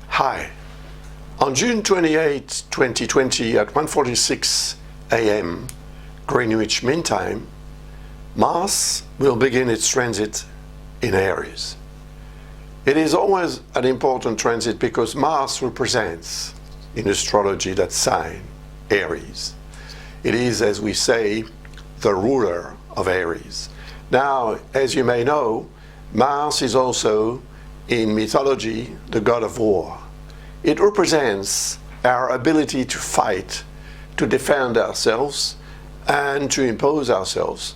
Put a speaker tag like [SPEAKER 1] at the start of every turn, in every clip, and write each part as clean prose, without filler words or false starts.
[SPEAKER 1] Hi. On June 28, 2020 at 1:46 a.m. Greenwich Mean Time, Mars will begin its transit in Aries. It is always an important transit because Mars represents, in astrology, that sign, Aries. It is, as we say, the ruler of Aries. Now, as you may know, Mars is also, in mythology, the god of war. It represents our ability to fight, to defend ourselves, and to impose ourselves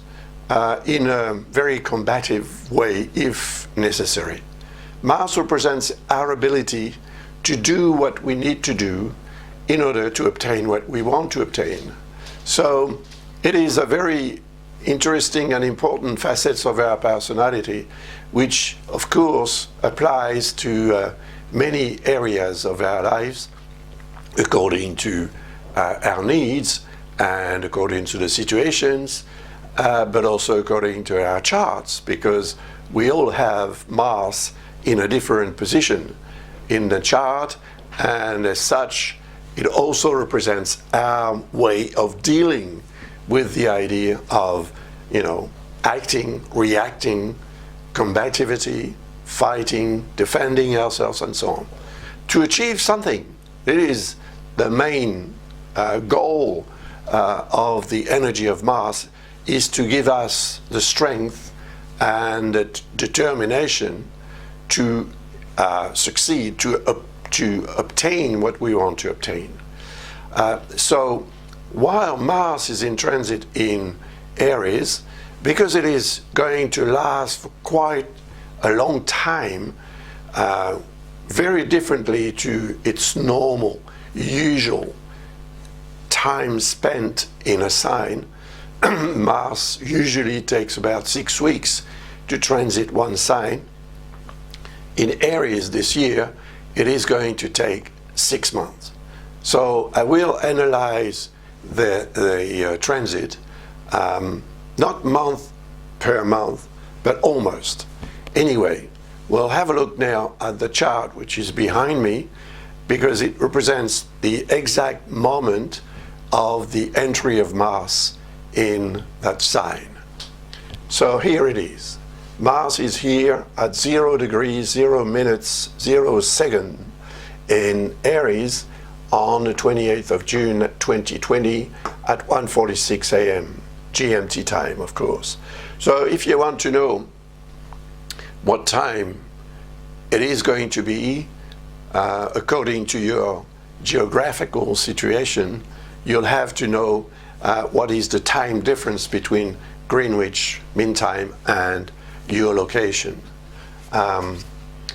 [SPEAKER 1] in a very combative way if necessary. Mars represents our ability to do what we need to do in order to obtain what we want to obtain. So it is a very interesting and important facets of our personality, which of course applies to many areas of our lives according to our needs and according to the situations, but also according to our charts, because we all have Mars in a different position in the chart, and as such it also represents our way of dealing with the idea of, acting, reacting, combativity, fighting, defending ourselves, and so on. To achieve something, it is the main goal of the energy of Mars, is to give us the strength and the determination to succeed, to obtain what we want to obtain. So while Mars is in transit in Aries, because it is going to last for quite a long time, very differently to its normal, usual time spent in a sign, Mars usually takes about 6 weeks to transit one sign. In Aries this year, it is going to take 6 months. So I will analyze the transit, not month per month, but almost. Anyway, we'll have a look now at the chart which is behind me, because it represents the exact moment of the entry of Mars in that sign. So here it is. Mars is here at 0 degrees, 0 minutes, 0 seconds in Aries on the 28th of June 2020 at 1:46 a.m. GMT time, of course. So if you want to know what time it is going to be according to your geographical situation, you'll have to know what is the time difference between Greenwich Mean Time and your location.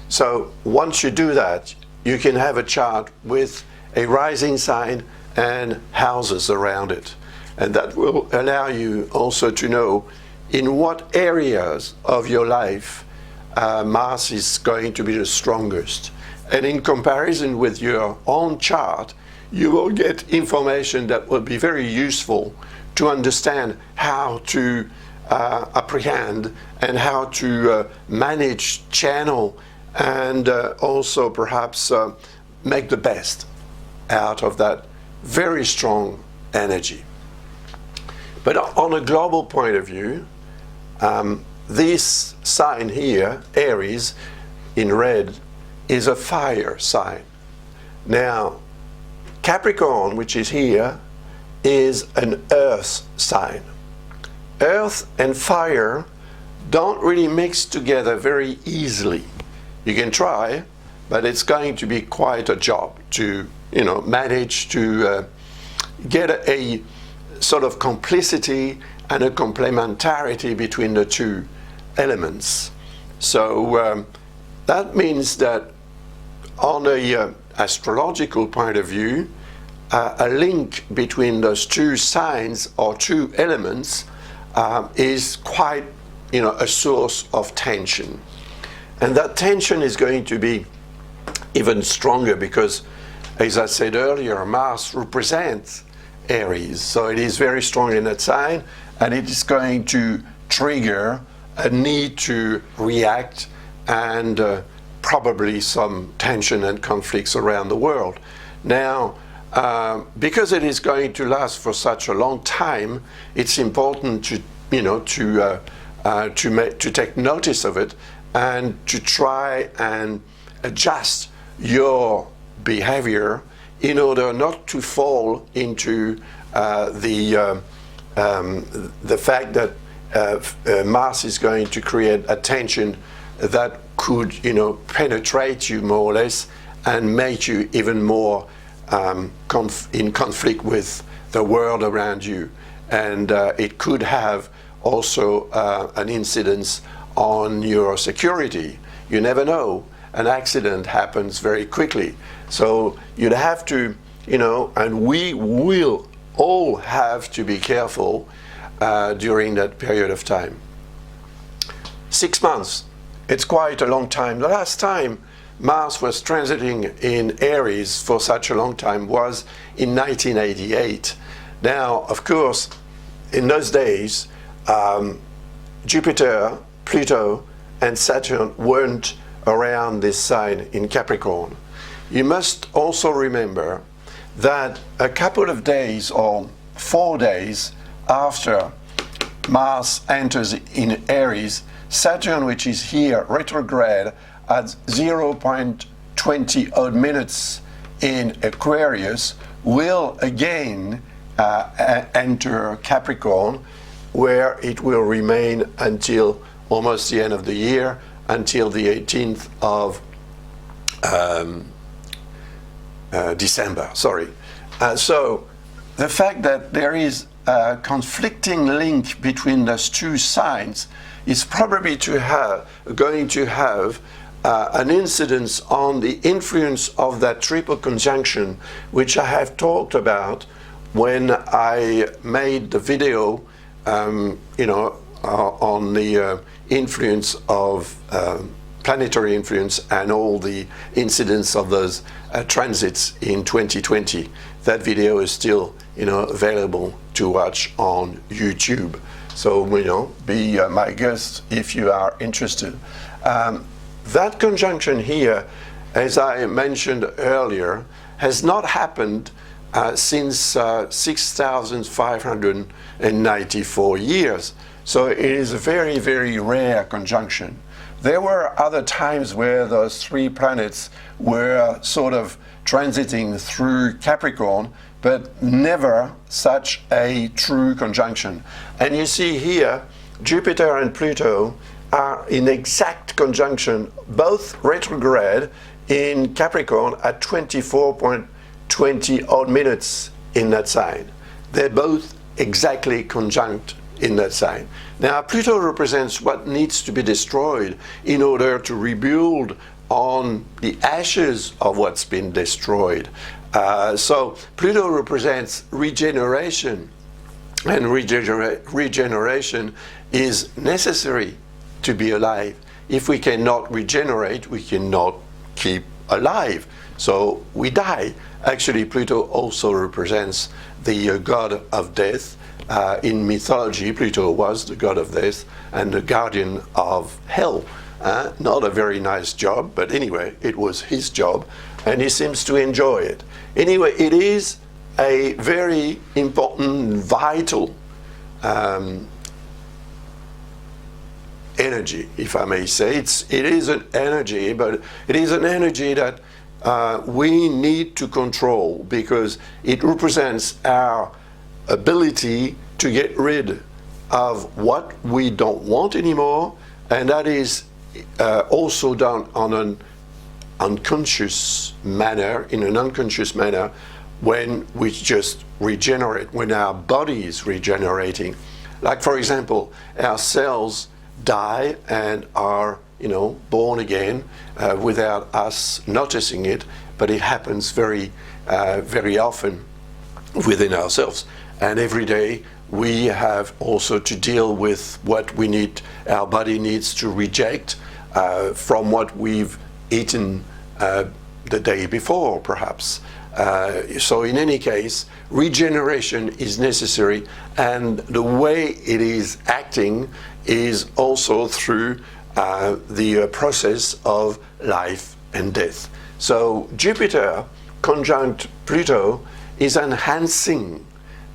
[SPEAKER 1] So once you do that, you can have a chart with a rising sign and houses around it, and that will allow you also to know in what areas of your life Mars is going to be the strongest. And in comparison with your own chart, you will get information that will be very useful to understand how to apprehend and how to manage, channel, and also perhaps make the best out of that very strong energy. But on a global point of view, this sign here, Aries, in red, is a fire sign. Now, Capricorn, which is here, is an earth sign. Earth and fire don't really mix together very easily. You can try, but it's going to be quite a job to, manage to get a sort of complicity and a complementarity between the two elements. So that means that on a astrological point of view, a link between those two signs or two elements is quite, a source of tension. And that tension is going to be even stronger because, as I said earlier, Mars represents Aries. So it is very strong in that sign, and it is going to trigger a need to react and probably some tension and conflicts around the world. Now, because it is going to last for such a long time, it's important to take notice of it and to try and adjust your behavior in order not to fall into the fact that Mars is going to create a tension that could, penetrate you more or less and make you even more in conflict with the world around you. And it could have also an incidence on your security. You never know. An accident happens very quickly. So you'd have to, and we will all have to be careful during that period of time. 6 months, it's quite a long time. The last time Mars was transiting in Aries for such a long time was in 1988. Now, of course, in those days, Jupiter, Pluto, and Saturn weren't around this sign in Capricorn. You must also remember that a couple of days or 4 days after Mars enters in Aries, Saturn, which is here retrograde at 0.20 odd minutes in Aquarius, will again enter Capricorn, where it will remain until almost the end of the year, until the 18th of December. So the fact that there is a conflicting link between those two signs is probably going to have an incidence on the influence of that triple conjunction, which I have talked about when I made the video, on the influence of planetary influence and all the incidents of those transits in 2020. That video is still, available to watch on YouTube. So, be my guest if you are interested. That conjunction here, as I mentioned earlier, has not happened since 6,594 years. So it is a very, very rare conjunction. There were other times where those three planets were sort of transiting through Capricorn, but never such a true conjunction. And you see here, Jupiter and Pluto are in exact conjunction, both retrograde in Capricorn at 24.20 odd minutes in that sign. They're both exactly conjunct in that sign. Now, Pluto represents what needs to be destroyed in order to rebuild on the ashes of what's been destroyed. So Pluto represents regeneration, and regeneration is necessary to be alive. If we cannot regenerate, we cannot keep alive. So we die. Actually, Pluto also represents the god of death. In mythology, Pluto was the god of death and the guardian of hell. Not a very nice job, but anyway, it was his job, and he seems to enjoy it. Anyway, it is a very important, vital energy, if I may say. It is an energy, but it is an energy that we need to control because it represents our ability to get rid of what we don't want anymore, and that is also done on an unconscious manner, when we just regenerate, when our body is regenerating. Like, for example, our cells die and are born again without us noticing it, but it happens very, very often within ourselves. And every day we have also to deal with what our body needs to reject from what we've eaten the day before, perhaps. So in any case, regeneration is necessary, and the way it is acting is also through the process of life and death. So Jupiter conjunct Pluto is enhancing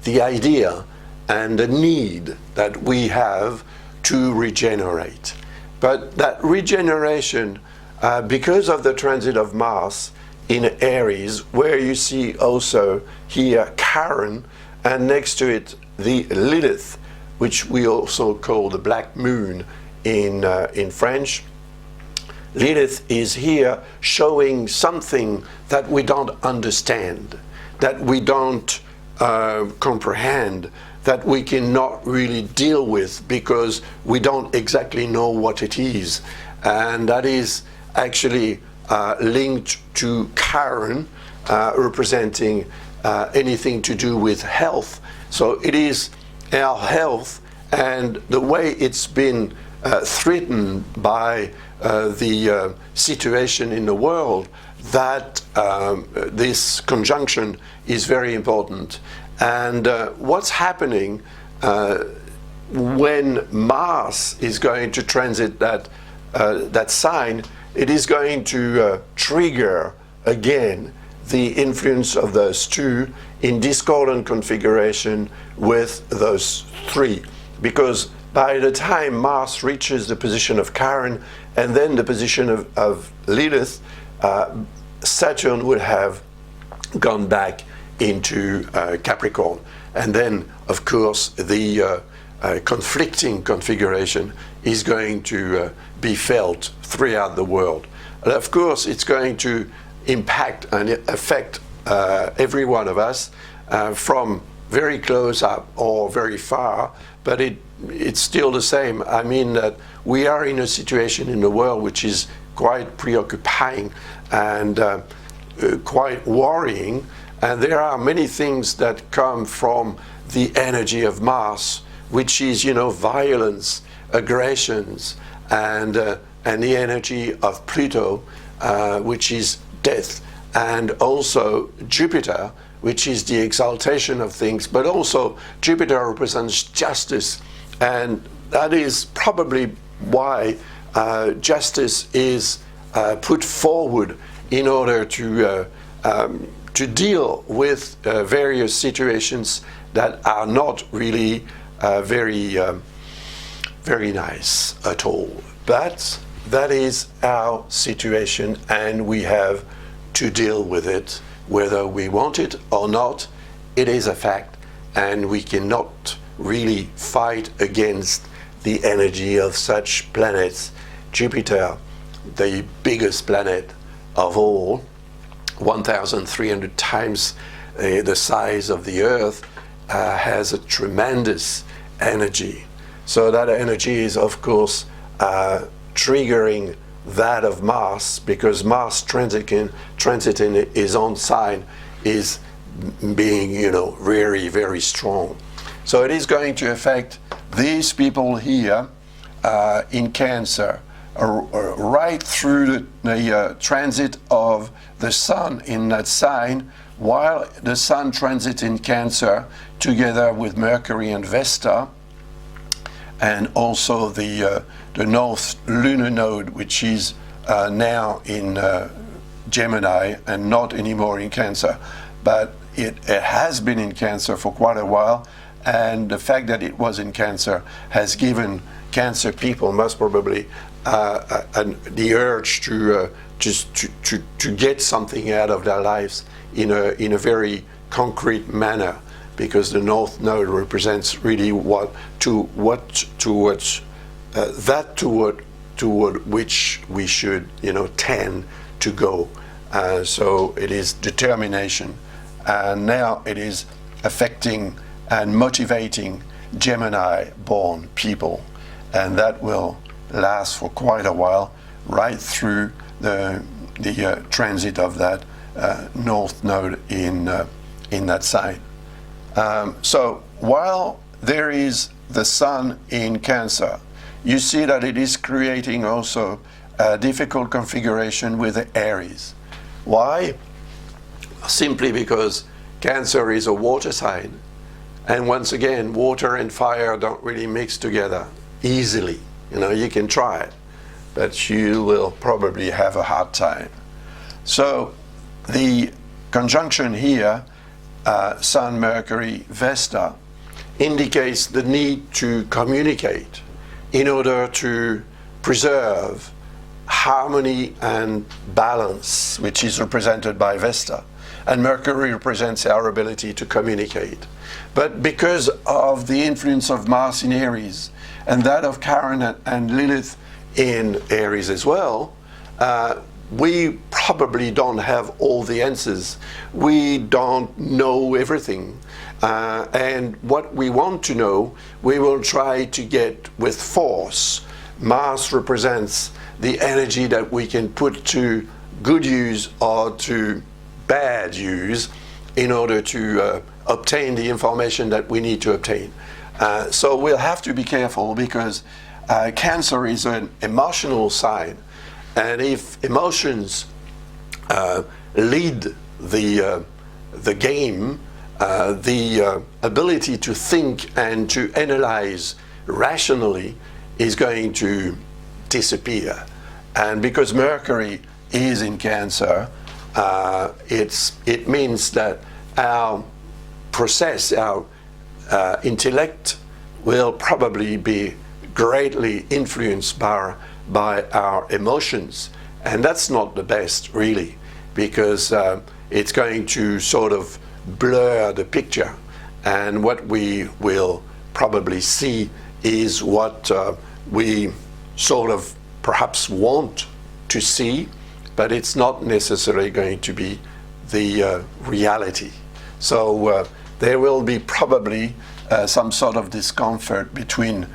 [SPEAKER 1] the idea and the need that we have to regenerate. But that regeneration, because of the transit of Mars in Aries, where you see also here Charon, and next to it the Lilith, which we also call the Black Moon in French. Lilith is here showing something that we don't understand, that we don't comprehend, that we cannot really deal with because we don't exactly know what it is. And that is actually linked to Chiron, representing anything to do with health. So it is our health and the way it's been threatened by the situation in the world that this conjunction is very important. And what's happening when Mars is going to transit that sign, it is going to trigger again the influence of those two in discordant configuration with those three. Because by the time Mars reaches the position of Chiron and then the position of Lilith, Saturn would have gone back into Capricorn. And then, of course, the conflicting configuration is going to be felt throughout the world. And of course, it's going to impact and affect every one of us from very close up or very far, but it's still the same. I mean that we are in a situation in the world which is quite preoccupying and quite worrying, and there are many things that come from the energy of Mars, which is, violence, aggressions, and the energy of Pluto, which is death, and also Jupiter, which is the exaltation of things, but also Jupiter represents justice, and that is probably why justice is put forward in order to deal with various situations that are not really very nice at all. But that is our situation, and we have to deal with it, whether we want it or not. It is a fact, and we cannot really fight against the energy of such planets. Jupiter, the biggest planet of all, 1,300 times the size of the Earth, has a tremendous energy. So that energy is, of course, triggering that of Mars, because Mars transiting his own sign is being, very, very strong. So it is going to affect these people here in Cancer, right through the transit of the Sun in that sign, while the Sun transits in Cancer together with Mercury and Vesta, and also the North Lunar Node, which is now in Gemini and not anymore in Cancer, but it has been in Cancer for quite a while, and the fact that it was in Cancer has given Cancer people most probably the urge to get something out of their lives in a very concrete manner, because the North Node represents really toward which we should tend to go. So it is determination, and now it is affecting and motivating Gemini-born people, and that will last for quite a while, right through the transit of that north node in that sign. So while there is the Sun in Cancer, you see that it is creating also a difficult configuration with the Aries. Why? Simply because Cancer is a water sign, and once again, water and fire don't really mix together easily. You know, you can try it, but you will probably have a hard time. So the conjunction here, Sun, Mercury, Vesta, indicates the need to communicate in order to preserve harmony and balance, which is represented by Vesta. And Mercury represents our ability to communicate. But because of the influence of Mars in Aries and that of Chiron and Lilith in Aries as well, we probably don't have all the answers. We don't know everything. And what we want to know, we will try to get with force. Mars represents the energy that we can put to good use or to bad use in order to obtain the information that we need to obtain. So we'll have to be careful, because Cancer is an emotional sign, and if emotions lead the game, the ability to think and to analyze rationally is going to disappear. And because Mercury is in Cancer, it means that our process, our intellect will probably be greatly influenced by our emotions. And that's not the best, really, because it's going to sort of blur the picture. And what we will probably see is what we sort of perhaps want to see, but it's not necessarily going to be the reality. So there will be probably some sort of discomfort between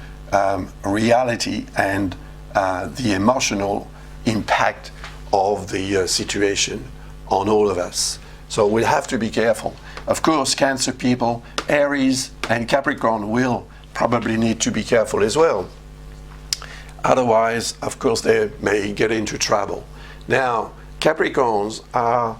[SPEAKER 1] reality and the emotional impact of the situation on all of us. So we'll have to be careful. Of course, Cancer people, Aries and Capricorn will probably need to be careful as well. Otherwise, of course, they may get into trouble. Now, Capricorns are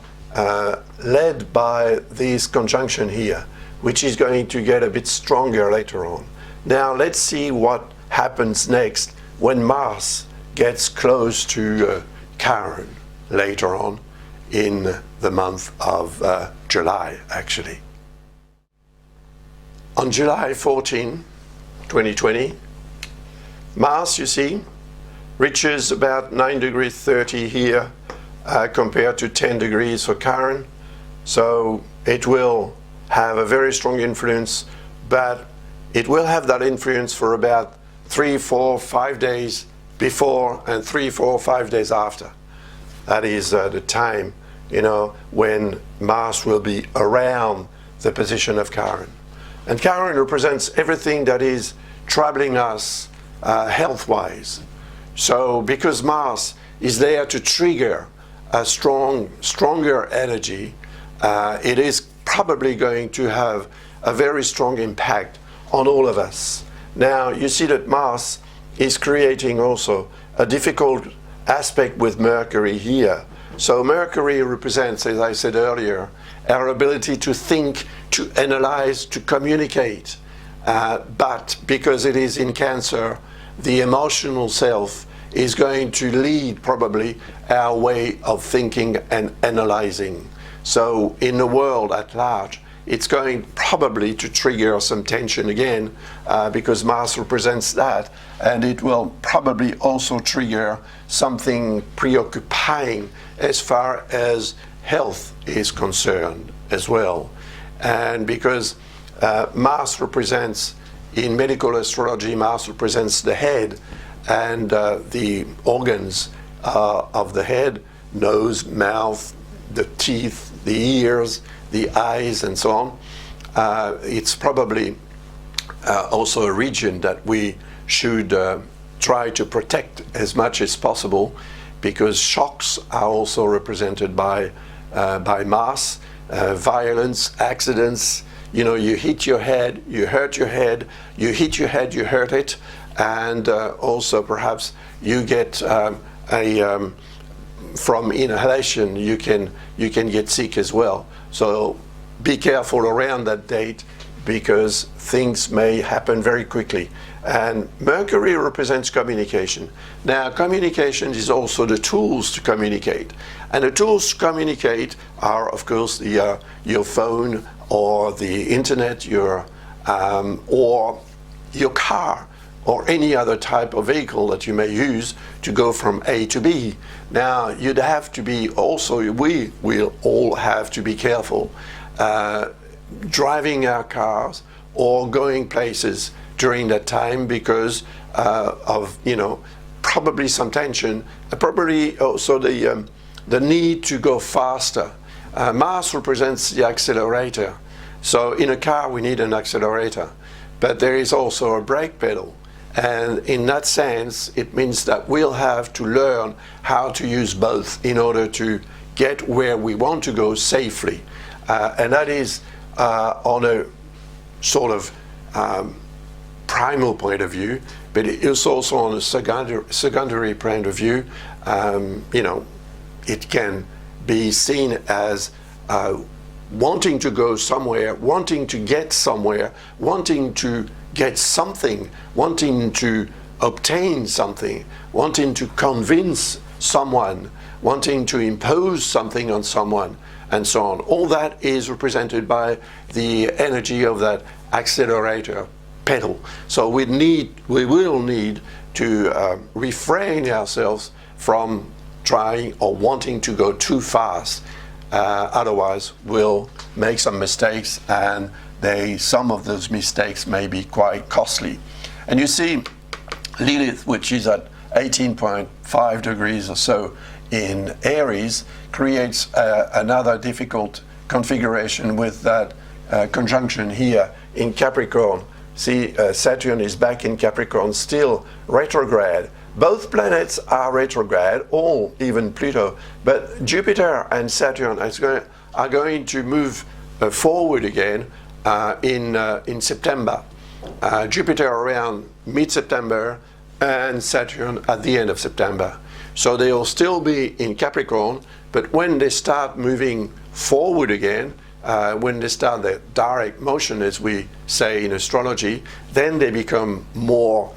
[SPEAKER 1] led by this conjunction here, which is going to get a bit stronger later on. Now, let's see what happens next when Mars gets close to Chiron later on in the month of July, actually. On July 14, 2020, Mars, you see, reaches about 9 degrees 30 here compared to 10 degrees for Chiron. So it will have a very strong influence, but it will have that influence for about 3, 4, 5 days before and 3, 4, 5 days after. That is the time, you know, when Mars will be around the position of Chiron. And Chiron represents everything that is troubling us health-wise. So because Mars is there to trigger a stronger energy, it is probably going to have a very strong impact on all of us. Now, you see that Mars is creating also a difficult aspect with Mercury here. So Mercury represents, as I said earlier, our ability to think, to analyze, to communicate. But because it is in Cancer, the emotional self is going to lead probably our way of thinking and analyzing. So in the world at large, it's going probably to trigger some tension again because Mars represents that, and it will probably also trigger something preoccupying as far as health is concerned as well. And because Mars represents, in medical astrology, Mars represents the head and the organs of the head, nose, mouth, the teeth, the ears, the eyes, and so on. It's probably also a region that we should try to protect as much as possible, because shocks are also represented by Mars, violence, accidents. You know, you hit your head, you hurt your head, you hit your head, you hurt it, and also perhaps you get from inhalation, you can get sick as well. So be careful around that date, because things may happen very quickly. And Mercury represents communication. Now, communication is also the tools to communicate. And the tools to communicate are, of course, your phone or the internet, or your car, or any other type of vehicle that you may use to go from A to B. Now, you'd have to be also, we will all have to be careful driving our cars or going places during that time, because of, you know, probably some tension, probably also the need to go faster. Mars represents the accelerator. So in a car we need an accelerator, but there is also a brake pedal. And in that sense, it means that we'll have to learn how to use both in order to get where we want to go safely. And that is on a sort of primal point of view, but it is also on a secondary point of view. You know, it can be seen as wanting to go somewhere, wanting to get somewhere, wanting to get something, wanting to obtain something, wanting to convince someone, wanting to impose something on someone, and so on. All that is represented by the energy of that accelerator pedal. So we will need to refrain ourselves from trying or wanting to go too fast. Otherwise, we'll make some mistakes, and some of those mistakes may be quite costly. And you see, Lilith, which is at 18.5 degrees or so in Aries, creates another difficult configuration with that conjunction here in Capricorn. See, Saturn is back in Capricorn, still retrograde. Both planets are retrograde, or even Pluto, but Jupiter and Saturn are going to move forward again in September. Jupiter around mid-September and Saturn at the end of September. So they will still be in Capricorn, but when they start moving forward again, when they start their direct motion, as we say in astrology, then they become more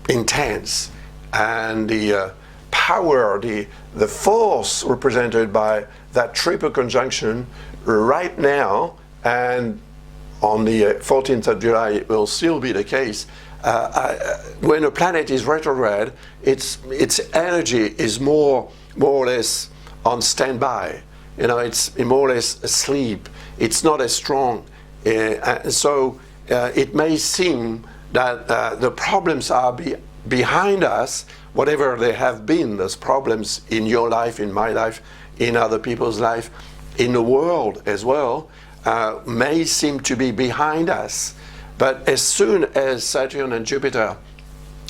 [SPEAKER 1] intense. And the power, the force represented by that triple conjunction right now, and on the 14th of July it will still be the case, when a planet is retrograde, its energy is more or less on standby. You know, it's more or less asleep. It's not as strong. So it may seem that the problems are behind us, whatever they have been, those problems in your life, in my life, in other people's life, in the world as well, may seem to be behind us. But as soon as Saturn and Jupiter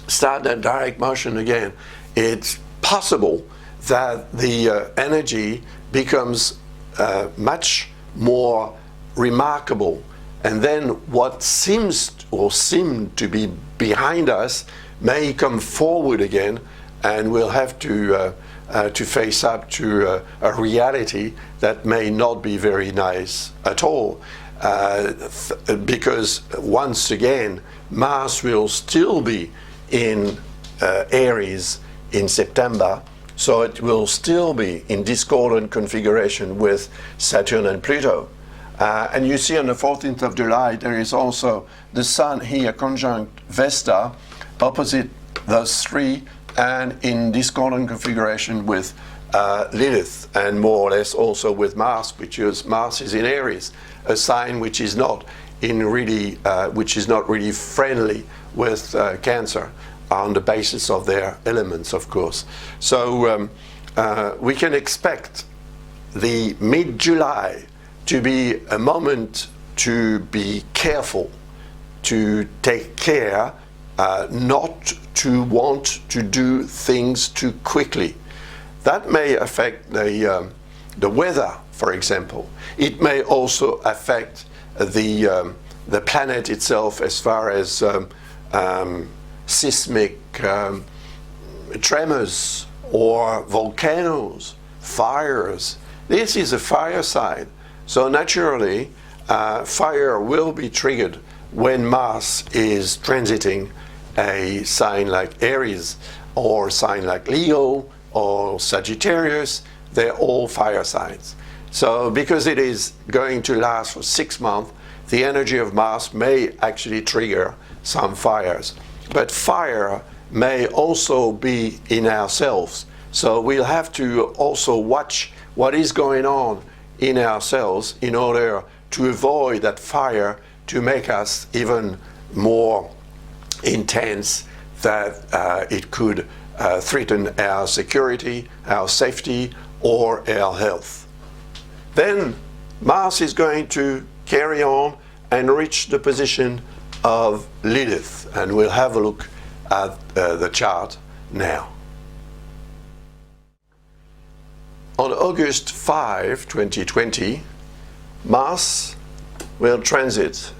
[SPEAKER 1] start that direct motion again, it's possible that the energy becomes much more remarkable. And then what seemed to be behind us may come forward again, and we'll have to face up to a reality that may not be very nice at all. Because once again, Mars will still be in Aries in September, so it will still be in discordant configuration with Saturn and Pluto. And you see on the 14th of July, there is also the Sun here conjunct Vesta, opposite those three, and in discordant configuration with Lilith, and more or less also with Mars, because Mars is in Aries, a sign which is not really friendly with Cancer, on the basis of their elements, of course. So we can expect the mid-July to be a moment to be careful, to take care, not to want to do things too quickly. that may affect the weather, for example. It may also affect the planet itself as far as seismic tremors or volcanoes, fires. This is a fire sign. So naturally, fire will be triggered when Mars is transiting a sign like Aries or a sign like Leo or Sagittarius. They're all fire signs. So because it is going to last for 6 months, the energy of Mars may actually trigger some fires. But fire may also be in ourselves. So we'll have to also watch what is going on in ourselves in order to avoid that fire to make us even more intense, that it could threaten our security, our safety, or our health. Then Mars is going to carry on and reach the position of Lilith, and we'll have a look at the chart now. On August 5, 2020, Mars will transit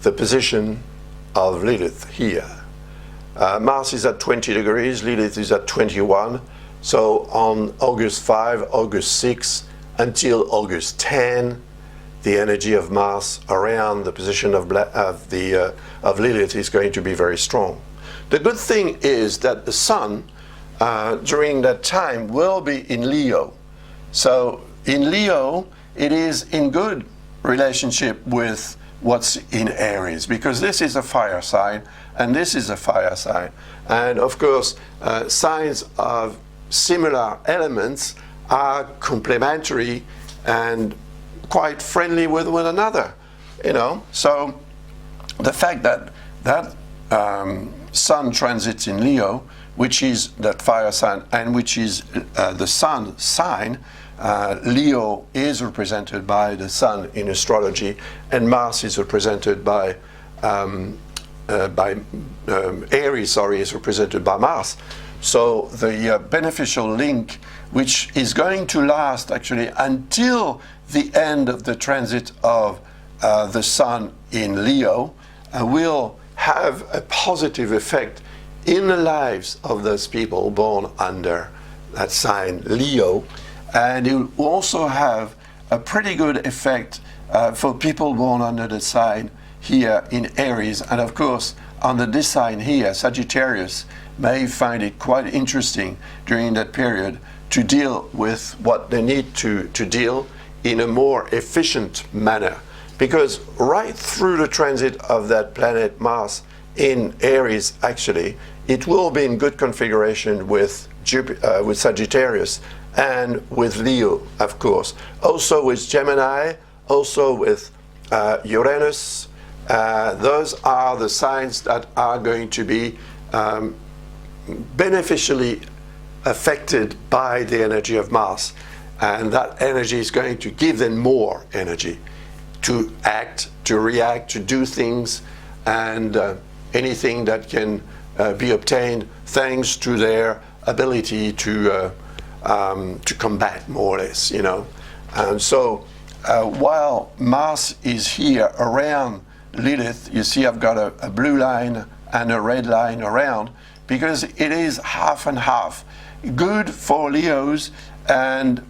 [SPEAKER 1] the position of Lilith here. Mars is at 20 degrees, Lilith is at 21. So on August 5, August 6, until August 10, the energy of Mars around the position of Lilith is going to be very strong. The good thing is that the Sun during that time will be in Leo. So in Leo, it is in good relationship with what's in Aries, because this is a fire sign and this is a fire sign. And of course, signs of similar elements are complementary and quite friendly with one another, you know. So the fact that that Sun transits in Leo, which is that fire sign, and which is the Sun sign, Leo is represented by the Sun in astrology, and Mars is represented by Aries, is represented by Mars. So the beneficial link, which is going to last actually until the end of the transit of the Sun in Leo, will have a positive effect in the lives of those people born under that sign Leo, and it will also have a pretty good effect for people born under the sign here in Aries. And of course, under this sign here, Sagittarius may find it quite interesting during that period to deal with what they need to deal in a more efficient manner. Because right through the transit of that planet Mars in Aries, actually, it will be in good configuration with with Sagittarius and with Leo, of course. Also with Gemini, also with Uranus. Those are the signs that are going to be beneficially affected by the energy of Mars. And that energy is going to give them more energy to act, to react, to do things, and anything that can be obtained thanks to their ability to combat, more or less, you know. And so while Mars is here around Lilith, you see I've got a blue line and a red line around, because it is half and half. Good for Leos, and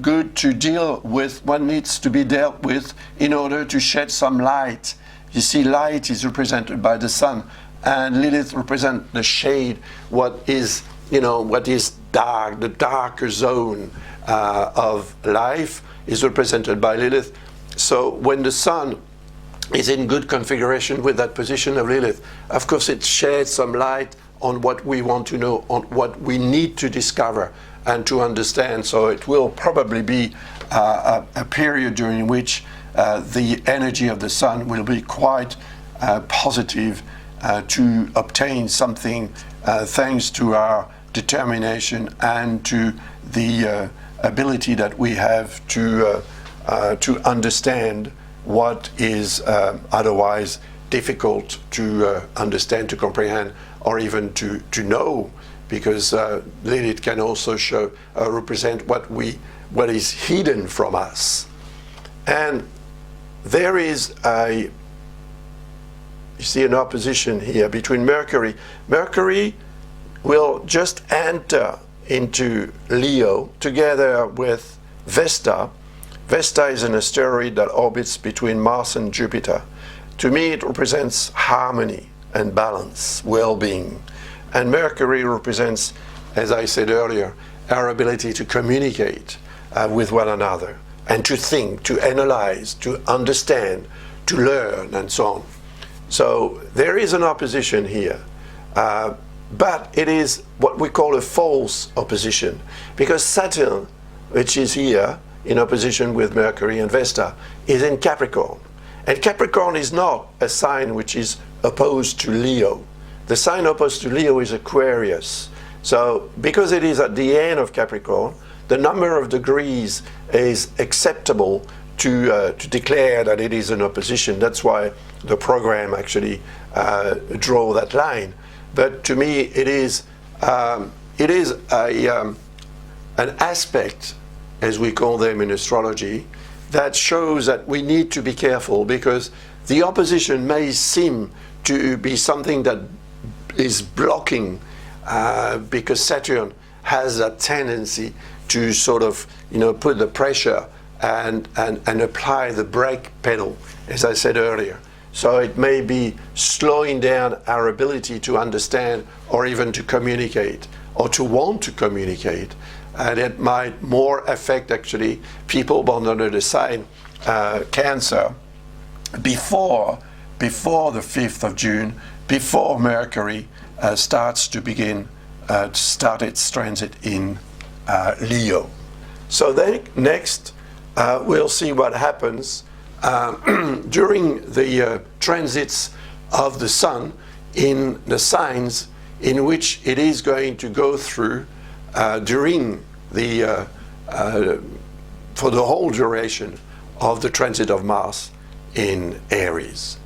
[SPEAKER 1] good to deal with what needs to be dealt with in order to shed some light. You see, light is represented by the Sun, and Lilith represents the shade, what is, you know, what is dark, the darker zone of life is represented by Lilith. So when the Sun is in good configuration with that position of Lilith, of course it sheds some light on what we want to know, on what we need to discover and to understand. So it will probably be a period during which the energy of the Sun will be quite positive to obtain something thanks to our determination and to the ability that we have to understand what is otherwise difficult to understand, to comprehend, or even to know because Lilith can also represent what is hidden from us. And there is you see an opposition here between Mercury. Mercury will just enter into Leo together with Vesta. Vesta is an asteroid that orbits between Mars and Jupiter. To me, it represents harmony and balance, well-being. And Mercury represents, as I said earlier, our ability to communicate with one another and to think, to analyze, to understand, to learn, and so on. So there is an opposition here. But it is what we call a false opposition, because Saturn, which is here in opposition with Mercury and Vesta, is in Capricorn. And Capricorn is not a sign which is opposed to Leo. The sign opposed to Leo is Aquarius. So because it is at the end of Capricorn, the number of degrees is acceptable to declare that it is an opposition. That's why the program actually draw that line. But to me, it is an aspect, as we call them in astrology, that shows that we need to be careful, because the opposition may seem to be something that is blocking, because Saturn has a tendency to sort of, put the pressure and apply the brake pedal, as I said earlier. So it may be slowing down our ability to understand or even to communicate or to want to communicate. And it might more affect actually people born under the sign Cancer before the 5th of June, before Mercury starts to start its transit in Leo. So then next we'll see what happens during the transits of the Sun in the signs in which it is going to go through during the for the whole duration of the transit of Mars in Aries.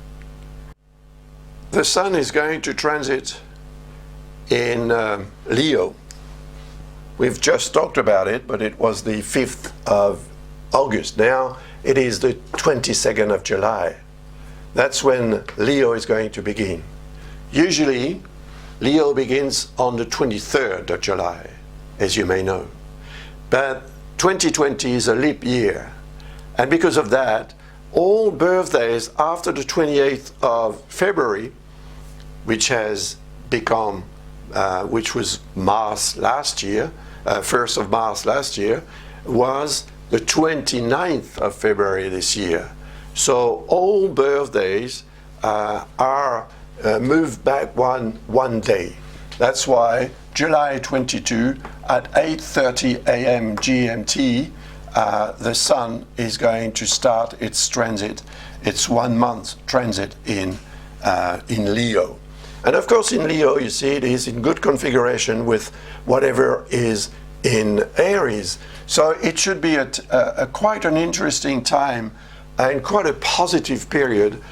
[SPEAKER 1] The Sun is going to transit in Leo. We've just talked about it, but it was the 5th of August. Now it is the 22nd of July. That's when Leo is going to begin. Usually, Leo begins on the 23rd of July, as you may know. But 2020 is a leap year. And because of that, all birthdays after the 28th of February, which has become, which was Mars last year, 1st of Mars last year, was the 29th of February this year. So all birthdays are moved back one day. That's why July 22 at 8:30 a.m. GMT, the Sun is going to start its transit, its 1 month transit in Leo. And of course in Leo, you see, it is in good configuration with whatever is in Aries. So it should be quite an interesting time and quite a positive period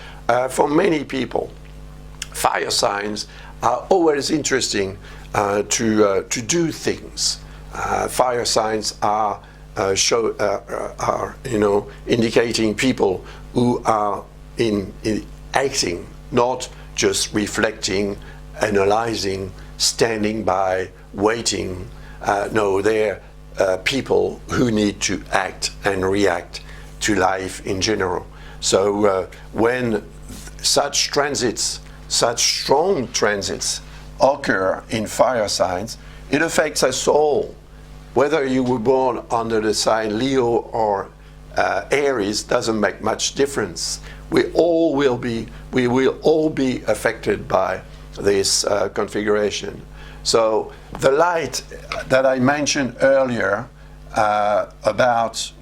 [SPEAKER 1] for many people. Fire signs are always interesting to do things. Fire signs are indicating people who are in acting, not just reflecting, analyzing, standing by, waiting. No, they're people who need to act and react to life in general. So when such transits, such strong transits occur in fire signs, it affects us all. Whether you were born under the sign Leo or Aries doesn't make much difference. We will all be affected by this configuration. So the light that I mentioned earlier about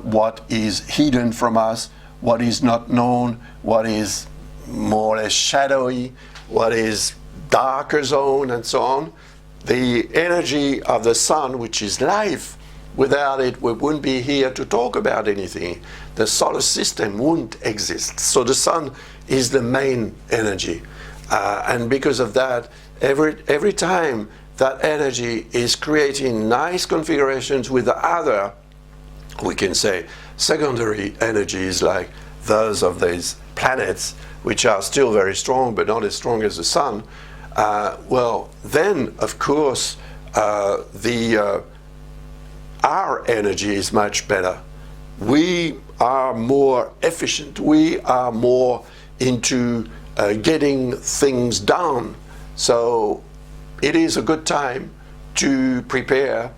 [SPEAKER 1] what is hidden from us, what is not known, what is more or less shadowy, what is darker zone, and so on. The energy of the Sun, which is life, without it we wouldn't be here to talk about anything. The solar system wouldn't exist. So the Sun is the main energy. And because of that, every time that energy is creating nice configurations with the other, we can say, secondary energies like those of these planets, which are still very strong but not as strong as the sun. Well, then of course our energy is much better. We are more efficient. We are more into getting things done. So it is a good time to prepare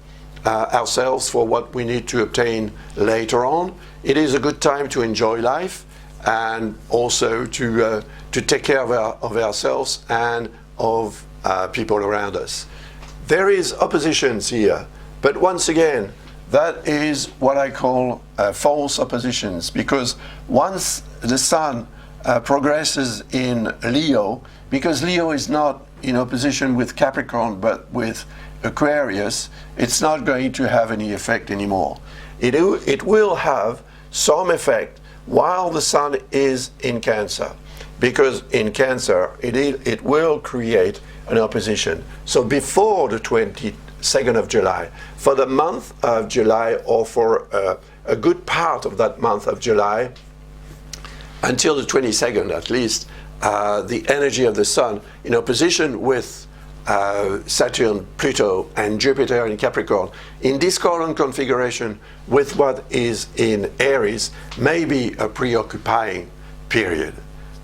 [SPEAKER 1] ourselves for what we need to obtain later on. It is a good time to enjoy life and also to take care of ourselves and of people around us. There is oppositions here, but once again, that is what I call false oppositions, because once the sun progresses in Leo, because Leo is not in opposition with Capricorn but with Aquarius, it's not going to have any effect anymore. It will have some effect while the sun is in Cancer, because in Cancer it will create an opposition. So before the 22nd of July, for the month of July, or for a good part of that month of July, until the 22nd at least, the energy of the sun in opposition with Saturn, Pluto, and Jupiter in Capricorn, in discordant configuration with what is in Aries, may be a preoccupying period,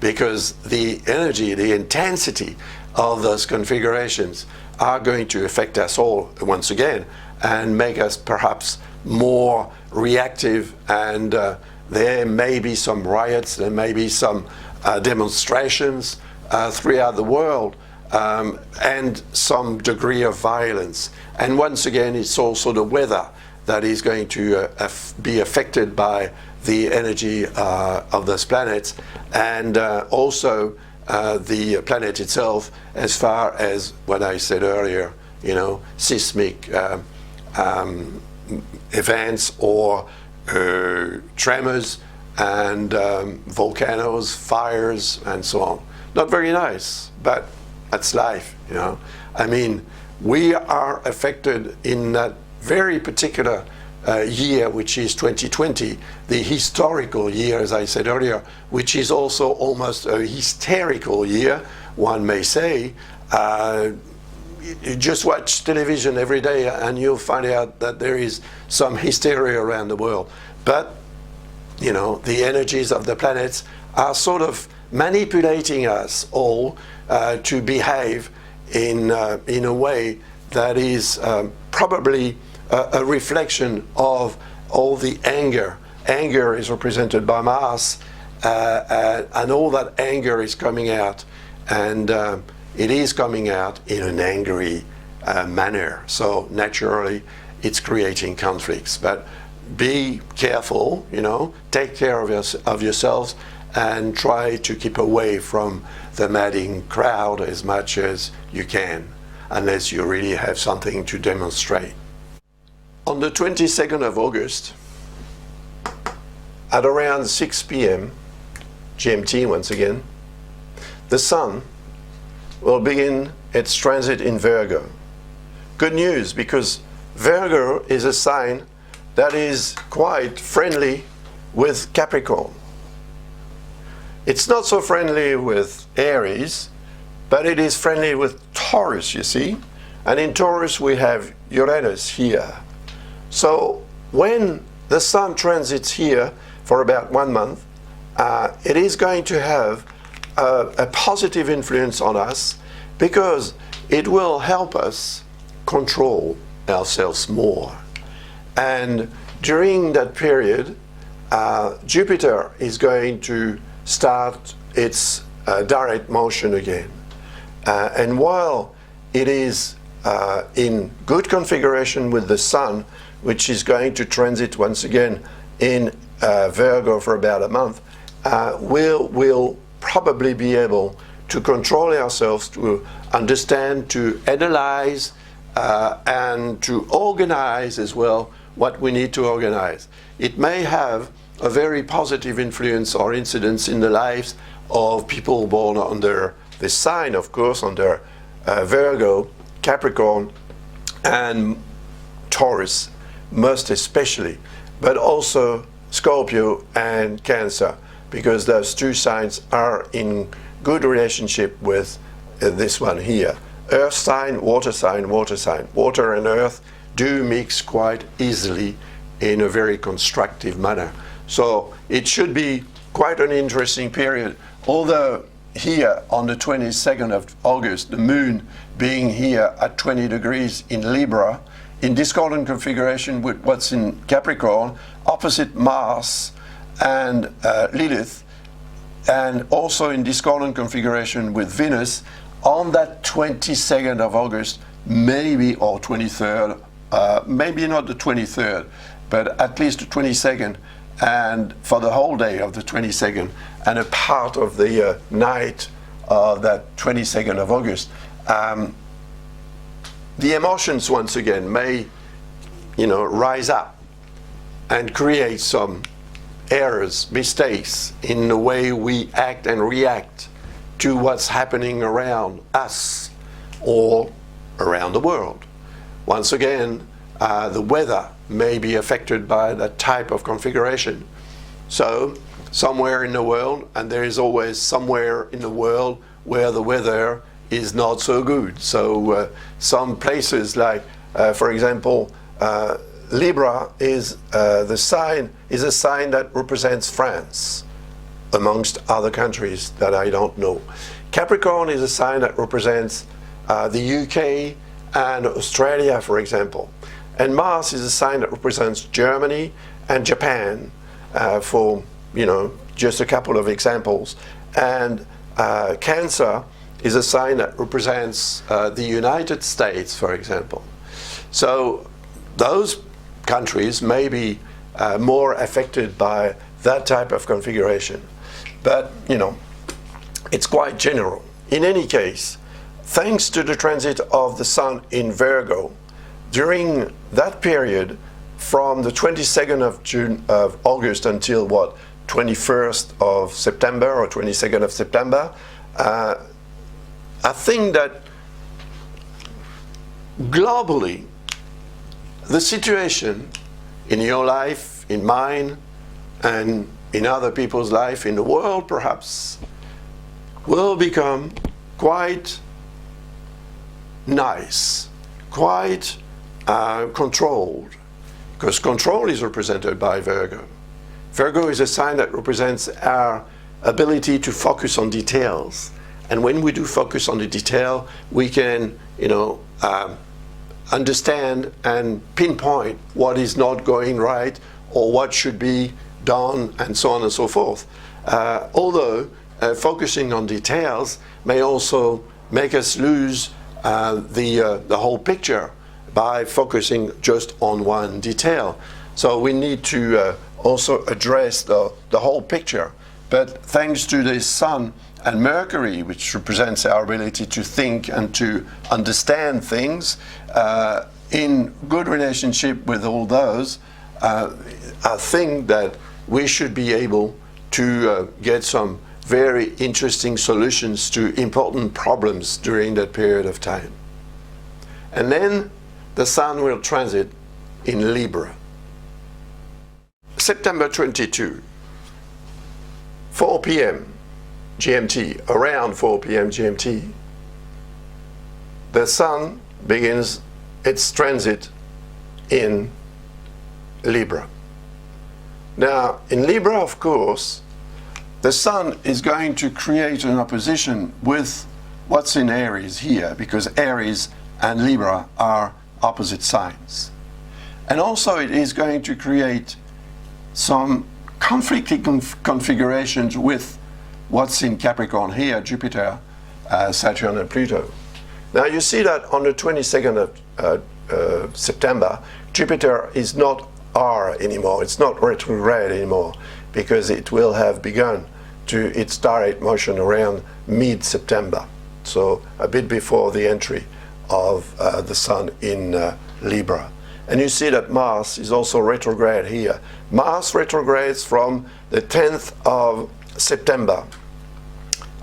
[SPEAKER 1] because the energy, the intensity of those configurations are going to affect us all once again and make us perhaps more reactive, and there may be some riots, there may be some demonstrations throughout the world, and some degree of violence. And once again, it's also the weather that is going to be affected by the energy of those planets, and also the planet itself, as far as what I said earlier, seismic events or tremors and volcanoes, fires, and so on. Not very nice, but that's life, I mean, we are affected in that very particular year, which is 2020, the historical year, as I said earlier, which is also almost a hysterical year, one may say. You just watch television every day and you'll find out that there is some hysteria around the world. But, the energies of the planets are sort of manipulating us all to behave in a way that is probably a reflection of all the anger. Anger is represented by Mars, and all that anger is coming out, and it is coming out in an angry manner. So naturally, it's creating conflicts. But be careful, take care of yourselves, and try to keep away from the madding crowd as much as you can, unless you really have something to demonstrate. On the 22nd of August, at around 6 p.m. GMT once again, the sun will begin its transit in Virgo. Good news, because Virgo is a sign that is quite friendly with Capricorn. It's not so friendly with Aries, but it is friendly with Taurus, you see. And in Taurus we have Uranus here. So when the sun transits here for about 1 month, it is going to have a positive influence on us, because it will help us control ourselves more. And during that period, Jupiter is going to start its direct motion again. And while it is in good configuration with the sun, which is going to transit once again in Virgo for about a month, we'll probably be able to control ourselves, to understand, to analyze, and to organize as well what we need to organize. It may have a very positive influence or incidence in the lives of people born under this sign, of course, under Virgo, Capricorn and Taurus, most especially, but also Scorpio and Cancer, because those two signs are in good relationship with this one here. Earth sign, water sign, water sign. Water and earth do mix quite easily in a very constructive manner. So it should be quite an interesting period. Although here on the 22nd of August, the moon being here at 20 degrees in Libra, in discordant configuration with what's in Capricorn, opposite Mars and Lilith, and also in discordant configuration with Venus, on that 22nd of August, maybe, or 23rd, maybe not the 23rd, but at least the 22nd, and for the whole day of the 22nd, and a part of the night of that 22nd of August. The emotions, once again, may, rise up and create some errors, mistakes in the way we act and react to what's happening around us or around the world. Once again, the weather may be affected by that type of configuration. So somewhere in the world, and there is always somewhere in the world where the weather is not so good. So some places like, for example, Libra is a sign that represents France, amongst other countries that I don't know. Capricorn is a sign that represents the UK and Australia, for example. And Mars is a sign that represents Germany and Japan, for just a couple of examples. And Cancer is a sign that represents the United States, for example. So those countries may be more affected by that type of configuration. But, it's quite general. In any case, thanks to the transit of the Sun in Virgo, during that period, from the 22nd of August until 21st of September or 22nd of September, I think that globally, the situation in your life, in mine, and in other people's life, in the world perhaps, will become quite nice, quite controlled, because control is represented by Virgo. Virgo is a sign that represents our ability to focus on details. And when we do focus on the detail, we can, understand and pinpoint what is not going right or what should be done, and so on and so forth. Although focusing on details may also make us lose the whole picture by focusing just on one detail. So we need to also address the whole picture. But thanks to the Sun and Mercury, which represents our ability to think and to understand things, in good relationship with all those, I think that we should be able to get some very interesting solutions to important problems during that period of time. And then the Sun will transit in Libra. September 22, 4 p.m. GMT, around 4 p.m. GMT, the Sun begins its transit in Libra. Now, in Libra, of course, the Sun is going to create an opposition with what's in Aries here, because Aries and Libra are opposite signs. And also it is going to create some conflicting configurations with what's in Capricorn here, Jupiter, Saturn and Pluto. Now you see that on the 22nd of September, Jupiter is not R anymore, it's not retrograde anymore, because it will have begun to its direct motion around mid-September, so a bit before the entry of the Sun in Libra. And you see that Mars is also retrograde here. Mars retrogrades from the 10th of September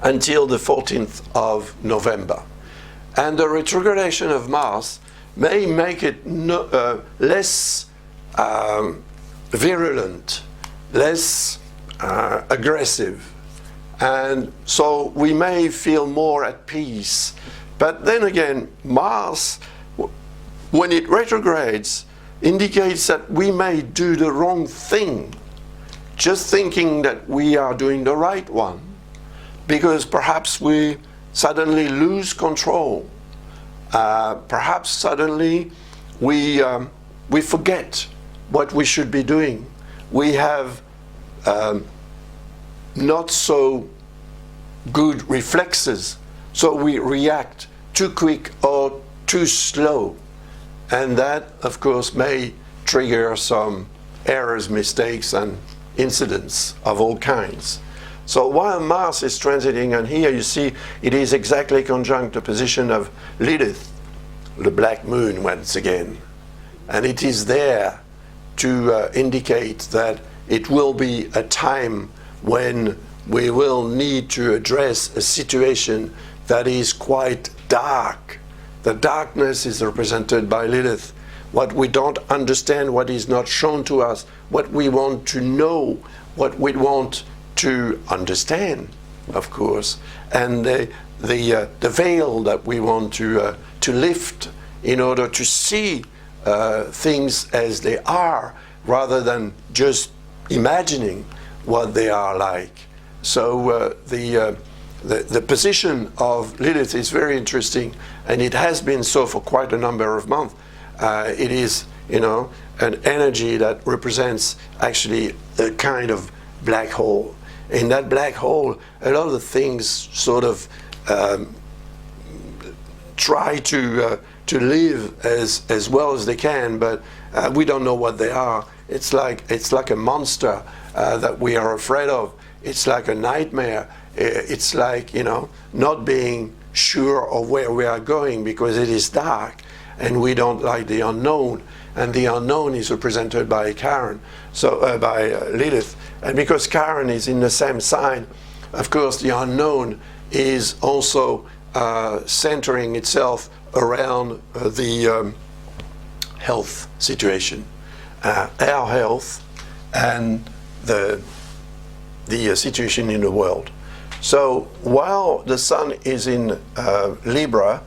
[SPEAKER 1] until the 14th of November. And the retrogradation of Mars may make it less virulent, less aggressive. And so we may feel more at peace. But then again, Mars, when it retrogrades, indicates that we may do the wrong thing, just thinking that we are doing the right one, because perhaps we suddenly lose control. Perhaps suddenly we forget what we should be doing. We have not so good reflexes, so we react too quick or too slow. And that, of course, may trigger some errors, mistakes, and incidents of all kinds. So while Mars is transiting, and here you see it is exactly conjunct the position of Lilith, the black moon once again. And it is there to indicate that it will be a time when we will need to address a situation that is quite dark. The darkness is represented by Lilith. What we don't understand, what is not shown to us, what we want to know, what we want to understand, of course, and the veil that we want to lift in order to see things as they are, rather than just imagining what they are like. So the position of Lilith is very interesting, and it has been so for quite a number of months. It is, an energy that represents actually a kind of black hole. In that black hole, a lot of things sort of try to live as well as they can, but we don't know what they are. It's like a monster that we are afraid of. It's like a nightmare. It's like, not being sure of where we are going because it is dark and we don't like the unknown. And the unknown is represented by Chiron, so by Lilith. And because Chiron is in the same sign, of course, the unknown is also centering itself around the health situation, our health, and the situation in the world. So while the Sun is in Libra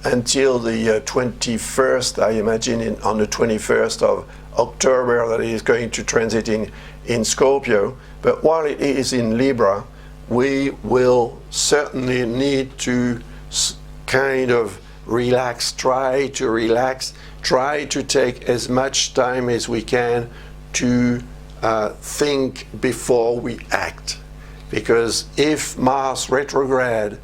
[SPEAKER 1] until the 21st, I imagine on the 21st of October that it is going to transit in Scorpio, but while it is in Libra, we will certainly need to kind of relax, try to take as much time as we can to think before we act. Because if Mars retrograde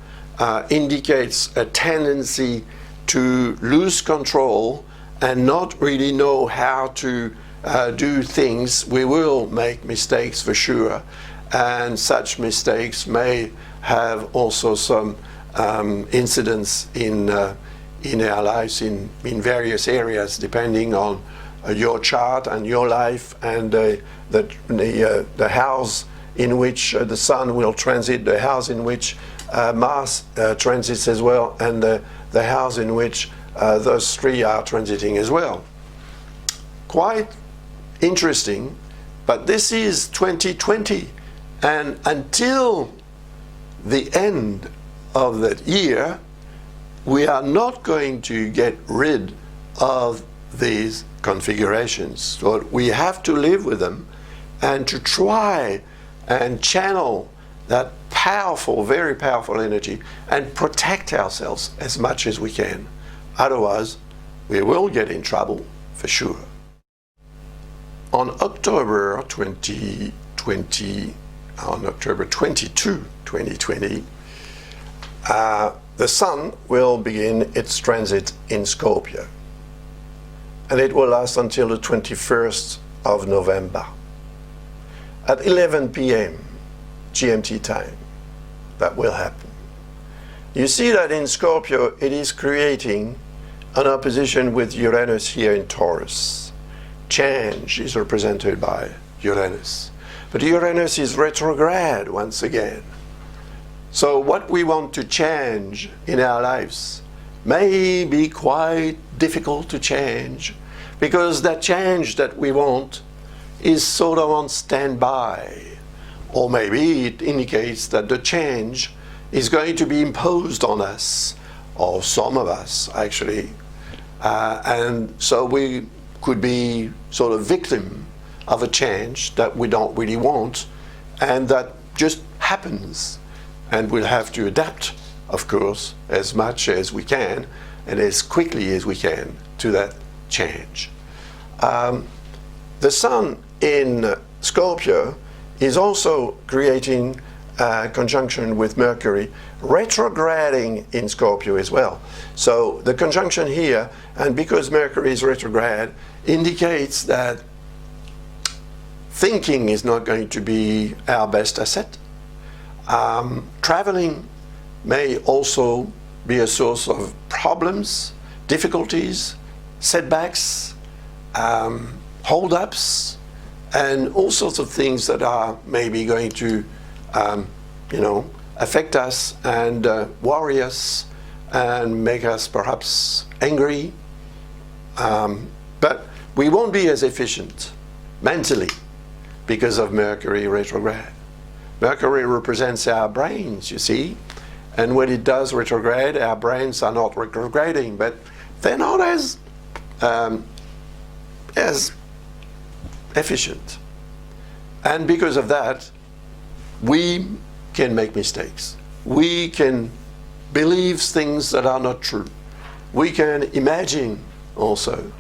[SPEAKER 1] indicates a tendency to lose control and not really know how to do things, we will make mistakes for sure. And such mistakes may have also some incidents in our lives in various areas, depending on your chart and your life and the house in which the Sun will transit, the house in which Mars transits as well, and the house in which those three are transiting as well. Quite interesting, but this is 2020, and until the end of that year, we are not going to get rid of these configurations. So we have to live with them and to try and channel that powerful, very powerful energy and protect ourselves as much as we can. Otherwise, we will get in trouble for sure. On October 22, 2020, the Sun will begin its transit in Scorpio, and it will last until the 21st of November. At 11 p.m. GMT time, that will happen. You see that in Scorpio, it is creating an opposition with Uranus here in Taurus. Change is represented by Uranus. But Uranus is retrograde once again. So what we want to change in our lives may be quite difficult to change, because that change that we want is sort of on standby. Or maybe it indicates that the change is going to be imposed on us, or some of us actually. And so we could be sort of victim of a change that we don't really want, and that just happens. And we'll have to adapt, of course, as much as we can and as quickly as we can to that change. The Sun in Scorpio is also creating a conjunction with Mercury, retrograding in Scorpio as well. So the conjunction here, and because Mercury is retrograde, indicates that thinking is not going to be our best asset. Traveling may also be a source of problems, difficulties, setbacks, hold-ups, and all sorts of things that are maybe going to, affect us and worry us and make us perhaps angry. But we won't be as efficient mentally because of Mercury retrograde. Mercury represents our brains, you see, and when it does retrograde, our brains are not retrograding, but they're not as efficient. And because of that, we can make mistakes. We can believe things that are not true. We can imagine also.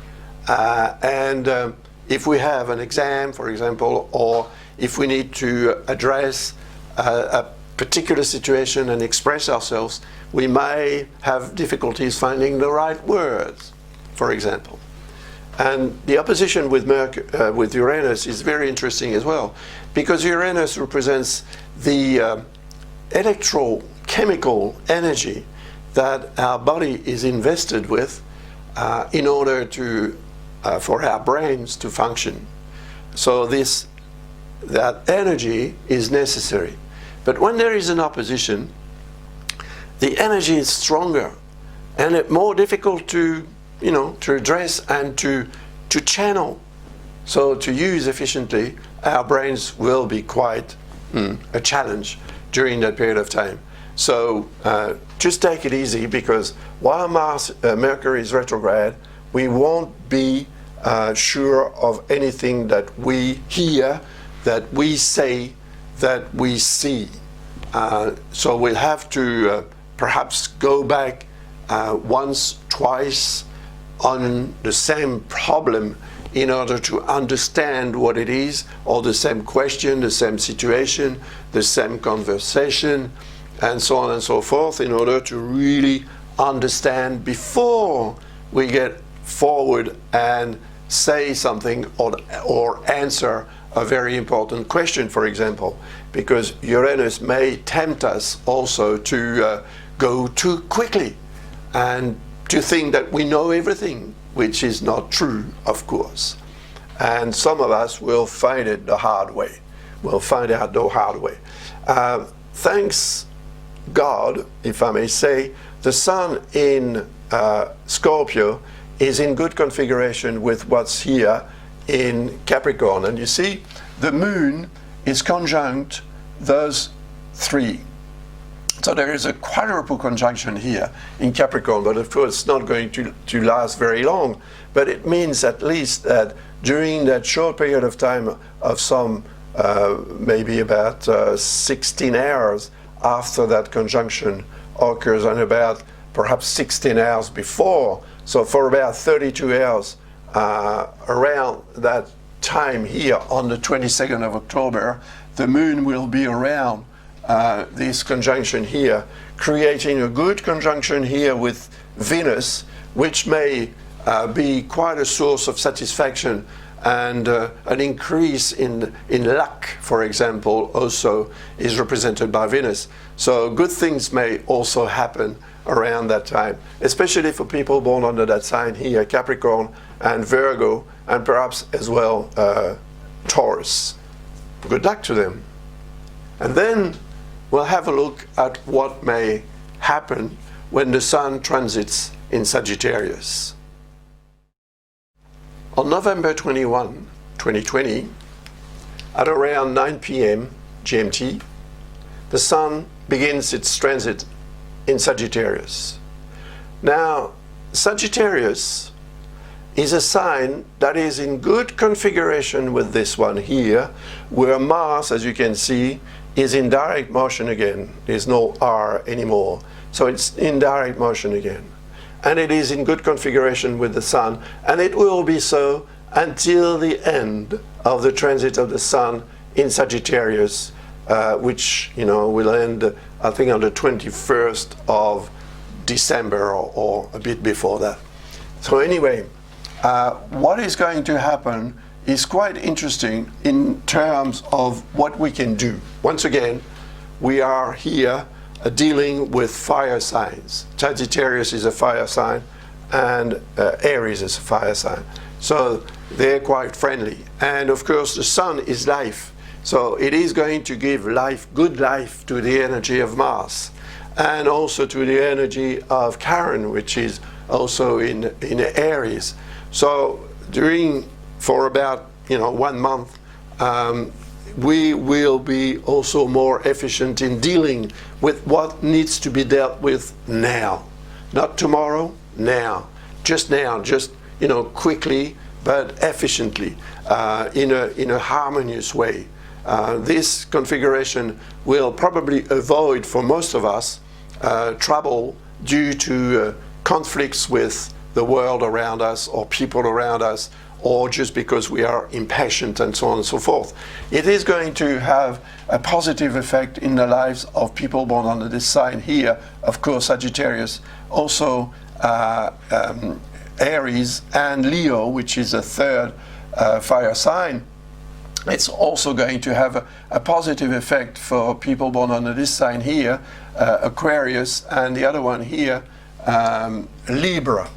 [SPEAKER 1] And if we have an exam, for example, or if we need to address a particular situation and express ourselves, we may have difficulties finding the right words, for example. And the opposition with Uranus is very interesting as well, because Uranus represents the electrochemical energy that our body is invested with in order to for our brains to function. So that energy is necessary. But when there is an opposition, the energy is stronger and it's more difficult to address and to channel. So to use efficiently, our brains will be quite a challenge during that period of time. So just take it easy, because while Mercury is retrograde, we won't be sure of anything that we hear, that we say, that we see. So we'll have to perhaps go back once, twice on the same problem in order to understand what it is, or the same question, the same situation, the same conversation, and so on and so forth, in order to really understand before we get forward and say something or answer a very important question, for example, because Uranus may tempt us also to go too quickly and to think that we know everything, which is not true, of course. And some of us will find it the hard way. We'll find out the hard way. Thanks God, if I may say, the Sun in Scorpio is in good configuration with what's here in Capricorn. And you see, the Moon is conjunct those three. So there is a quadruple conjunction here in Capricorn, but of course it's not going to last very long. But it means at least that during that short period of time of some maybe about 16 hours after that conjunction occurs, and about perhaps 16 hours before, so for about 32 hours around that time here on the 22nd of October, the Moon will be around this conjunction here, creating a good conjunction here with Venus, which may be quite a source of satisfaction, and an increase in luck, for example, also is represented by Venus. So good things may also happen around that time, especially for people born under that sign here, Capricorn and Virgo, and perhaps as well Taurus. Good luck to them. And then we'll have a look at what may happen when the Sun transits in Sagittarius. On November 21, 2020, at around 9 p.m. GMT, the Sun begins its transit in Sagittarius. Now, Sagittarius is a sign that is in good configuration with this one here, where Mars, as you can see, is in direct motion again. There's no R anymore, so it's in direct motion again. And it is in good configuration with the Sun, and it will be so until the end of the transit of the Sun in Sagittarius, which will end, I think, on the 21st of December or a bit before that. So anyway, what is going to happen is quite interesting in terms of what we can do. Once again, we are here dealing with fire signs. Sagittarius is a fire sign, and Aries is a fire sign. So they're quite friendly. And of course, the Sun is life. So it is going to give life, good life, to the energy of Mars, and also to the energy of Chiron, which is also in Aries. So for about 1 month, we will be also more efficient in dealing with what needs to be dealt with now, not tomorrow, now, just quickly but efficiently, in a harmonious way. This configuration will probably avoid, for most of us, trouble due to conflicts with the world around us or people around us, or just because we are impatient and so on and so forth. It is going to have a positive effect in the lives of people born under this sign here, of course Sagittarius, also Aries and Leo, which is a third fire sign. It's also going to have a positive effect for people born under this sign here, Aquarius, and the other one here, Libra.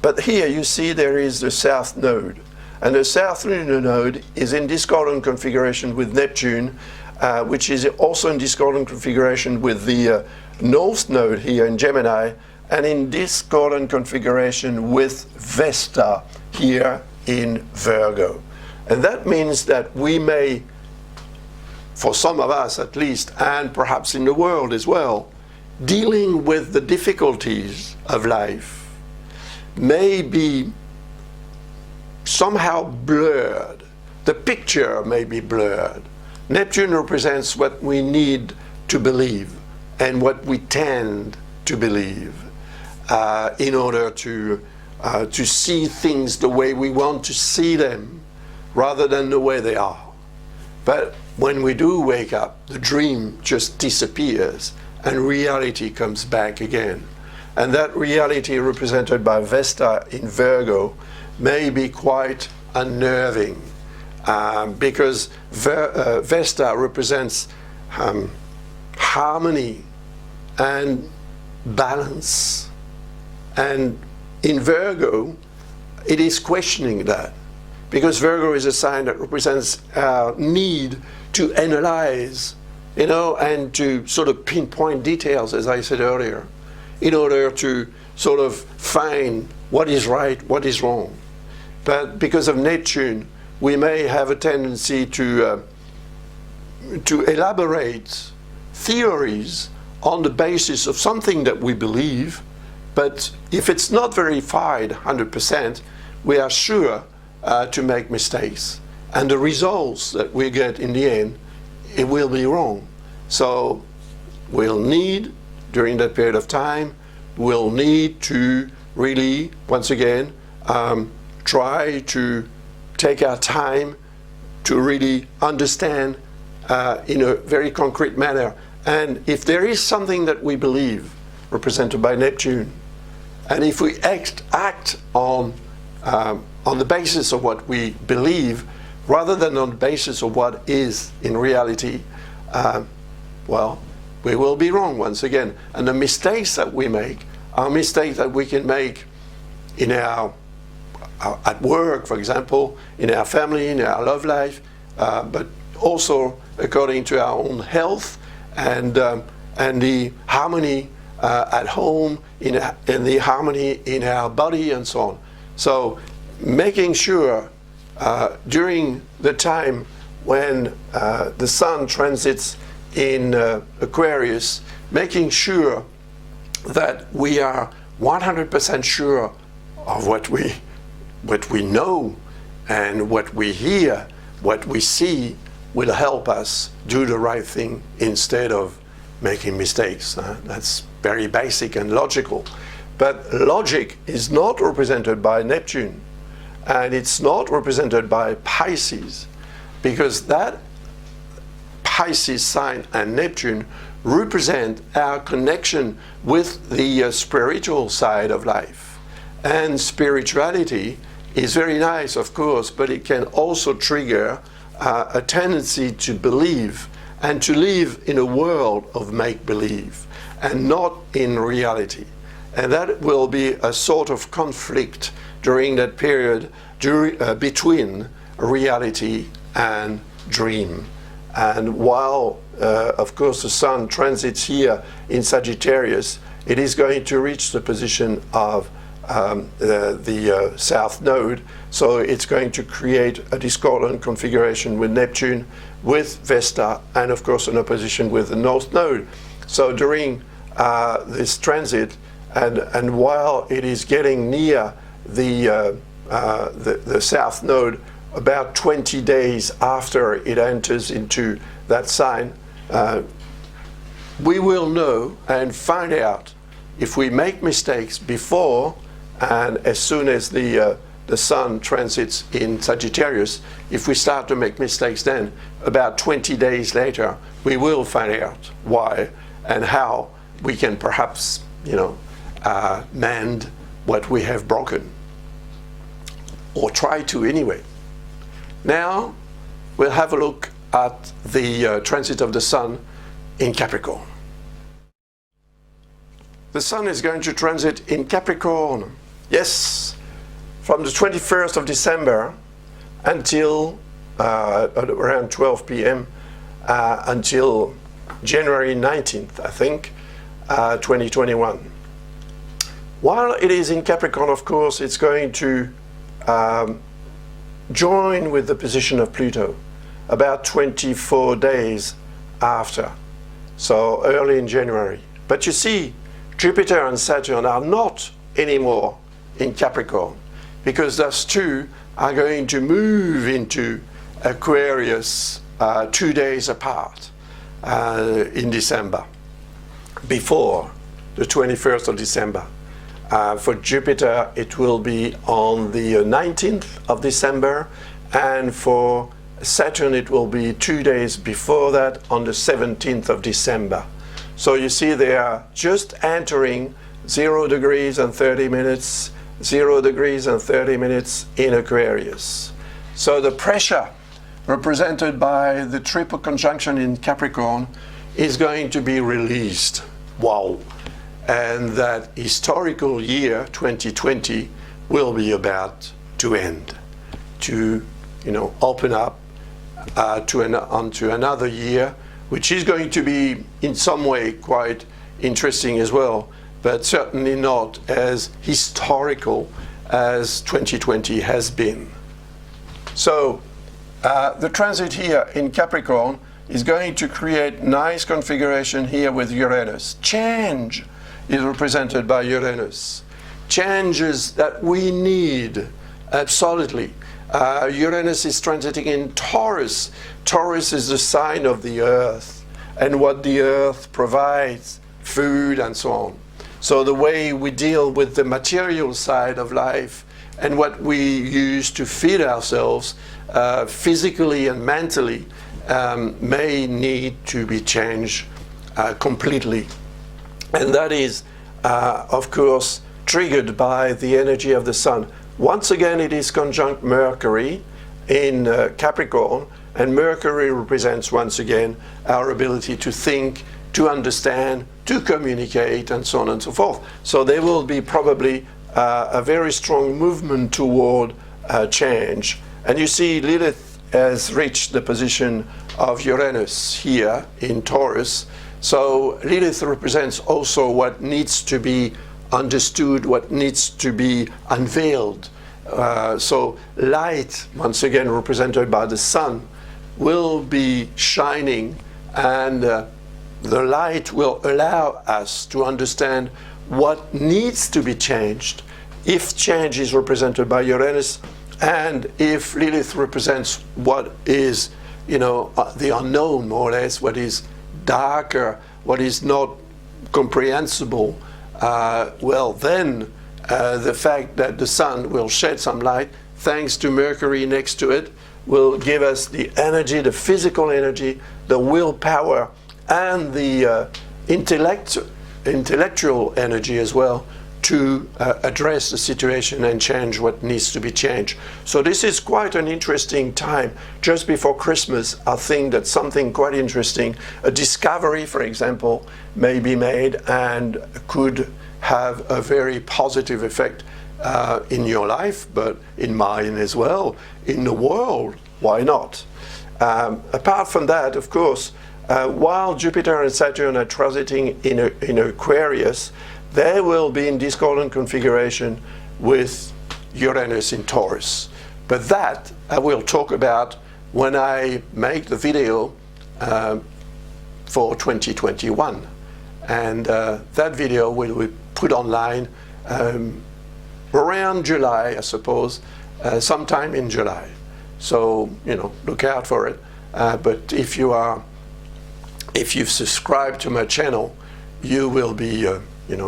[SPEAKER 1] But here you see there is the South Node, and the South Lunar Node is in discordant configuration with Neptune, which is also in discordant configuration with the North Node here in Gemini, and in discordant configuration with Vesta here in Virgo. And that means that we may, for some of us at least, and perhaps in the world as well, dealing with the difficulties of life may be somehow blurred. The picture may be blurred. Neptune represents what we need to believe and what we tend to believe in order to see things the way we want to see them, rather than the way they are. But when we do wake up, the dream just disappears and reality comes back again. And that reality, represented by Vesta in Virgo, may be quite unnerving, because Vesta represents harmony and balance. And in Virgo, it is questioning that, because Virgo is a sign that represents our need to analyze, and to sort of pinpoint details, as I said earlier, in order to sort of find what is right, what is wrong. But because of Neptune, we may have a tendency to elaborate theories on the basis of something that we believe, but if it's not verified 100%, we are sure to make mistakes. And the results that we get in the end, it will be wrong. So we'll need, during that period of time, we'll need to really, once again, try to take our time to really understand in a very concrete manner. And if there is something that we believe, represented by Neptune, and if we act on the basis of what we believe, rather than on the basis of what is in reality, well, we will be wrong once again. And the mistakes that we make are mistakes that we can make in our at work, for example, in our family, in our love life, but also according to our own health and the harmony at home, in the harmony in our body and so on. So making sure during the time when the sun transits in Aquarius, making sure that we are 100% sure of what we know and what we hear, what we see, will help us do the right thing instead of making mistakes. That's very basic and logical. But logic is not represented by Neptune, and it's not represented by Pisces, because that Pisces sign and Neptune represent our connection with the spiritual side of life. And spirituality is very nice, of course, but it can also trigger a tendency to believe and to live in a world of make-believe and not in reality. And that will be a sort of conflict during that period between reality and dream. And while, of course, the sun transits here in Sagittarius, it is going to reach the position of the South Node. So it's going to create a discordant configuration with Neptune, with Vesta, and of course an opposition with the North Node. So during this transit, and while it is getting near the South Node, about 20 days after it enters into that sign, we will know and find out if we make mistakes before and as soon as the sun transits in Sagittarius. If we start to make mistakes then, about 20 days later, we will find out why and how we can perhaps, mend what we have broken, or try to anyway. Now we'll have a look at the transit of the sun in Capricorn. The sun is going to transit in Capricorn, yes, from the 21st of December until around 12 p.m. Until January 19th, I think, 2021. While it is in Capricorn, of course, it's going to join with the position of Pluto about 24 days after, so early in January. But you see, Jupiter and Saturn are not anymore in Capricorn, because those two are going to move into Aquarius 2 days apart in December, before the 21st of December. For Jupiter, it will be on the 19th of December, and for Saturn, it will be 2 days before that, on the 17th of December. So you see, they are just entering 0 degrees and 30 minutes, 0 degrees and 30 minutes in Aquarius. So the pressure represented by the triple conjunction in Capricorn is going to be released. Wow. And that historical year 2020 will be about to end, to open up onto another year, which is going to be in some way quite interesting as well, but certainly not as historical as 2020 has been. So the transit here in Capricorn is going to create nice configuration here with Uranus. Change is represented by Uranus. Changes that we need, absolutely. Uranus is transiting in Taurus. Taurus is the sign of the earth and what the earth provides, food and so on. So the way we deal with the material side of life and what we use to feed ourselves physically and mentally may need to be changed completely. And that is, of course, triggered by the energy of the sun. Once again, it is conjunct Mercury in Capricorn, and Mercury represents, once again, our ability to think, to understand, to communicate, and so on and so forth. So there will be probably a very strong movement toward change. And you see, Lilith has reached the position of Uranus here in Taurus. So Lilith represents also what needs to be understood, what needs to be unveiled. So light, once again represented by the sun, will be shining, and the light will allow us to understand what needs to be changed. If change is represented by Uranus, and if Lilith represents what is, the unknown, more or less, what is darker, what is not comprehensible, well, then the fact that the sun will shed some light, thanks to Mercury next to it, will give us the energy, the physical energy, the willpower, and the intellectual energy as well, to address the situation and change what needs to be changed. So this is quite an interesting time. Just before Christmas, I think that something quite interesting, a discovery, for example, may be made and could have a very positive effect in your life, but in mine as well, in the world. Why not? Apart from that, of course, while Jupiter and Saturn are transiting in Aquarius, they will be in discordant configuration with Uranus in Taurus. But that I will talk about when I make the video for 2021. And that video will be put online around July, I suppose, sometime in July. So, look out for it. But if you've subscribed to my channel, you will be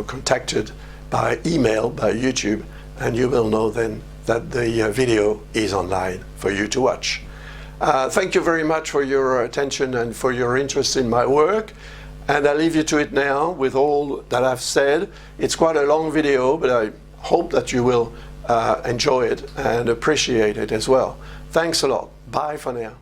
[SPEAKER 1] contacted by email, by YouTube, and you will know then that the video is online for you to watch. Thank you very much for your attention and for your interest in my work. And I leave you to it now with all that I've said. It's quite a long video, but I hope that you will enjoy it and appreciate it as well. Thanks a lot. Bye for now.